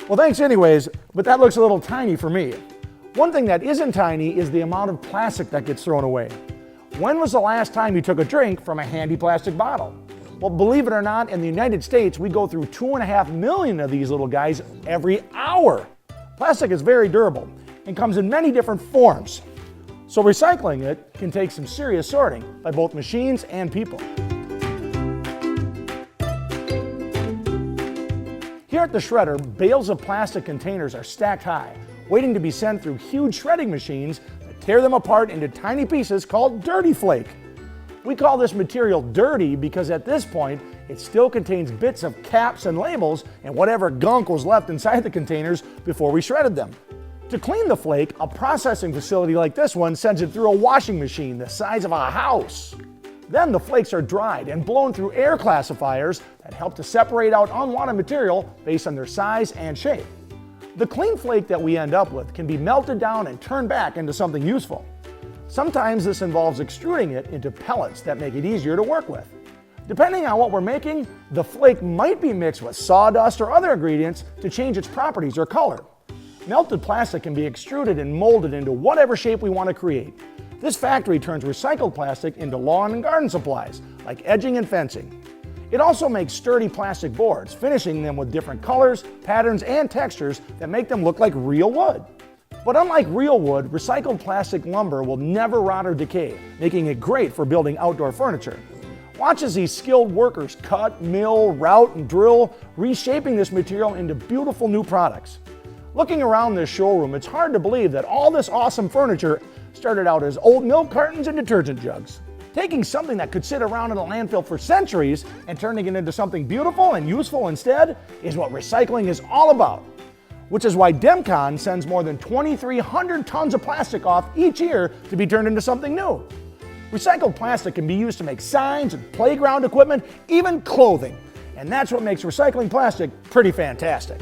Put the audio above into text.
Well, thanks anyways, but that looks a little tiny for me. One thing that isn't tiny is the amount of plastic that gets thrown away. When was the last time you took a drink from a handy plastic bottle? Well, believe it or not, in the United States, we go through 2.5 million of these little guys every hour. Plastic is very durable and comes in many different forms. So recycling it can take some serious sorting by both machines and people. Here at the shredder, bales of plastic containers are stacked high, waiting to be sent through huge shredding machines that tear them apart into tiny pieces called dirty flake. We call this material dirty because at this point, it still contains bits of caps and labels and whatever gunk was left inside the containers before we shredded them. To clean the flake, a processing facility like this one sends it through a washing machine the size of a house. Then the flakes are dried and blown through air classifiers that help to separate out unwanted material based on their size and shape. The clean flake that we end up with can be melted down and turned back into something useful. Sometimes this involves extruding it into pellets that make it easier to work with. Depending on what we're making, the flake might be mixed with sawdust or other ingredients to change its properties or color. Melted plastic can be extruded and molded into whatever shape we want to create. This factory turns recycled plastic into lawn and garden supplies, like edging and fencing. It also makes sturdy plastic boards, finishing them with different colors, patterns, and textures that make them look like real wood. But unlike real wood, recycled plastic lumber will never rot or decay, making it great for building outdoor furniture. Watch as these skilled workers cut, mill, route, and drill, reshaping this material into beautiful new products. Looking around this showroom, it's hard to believe that all this awesome furniture started out as old milk cartons and detergent jugs. Taking something that could sit around in a landfill for centuries and turning it into something beautiful and useful instead is what recycling is all about. Which is why Dem-Con sends more than 2,300 tons of plastic off each year to be turned into something new. Recycled plastic can be used to make signs and playground equipment, even clothing. And that's what makes recycling plastic pretty fantastic.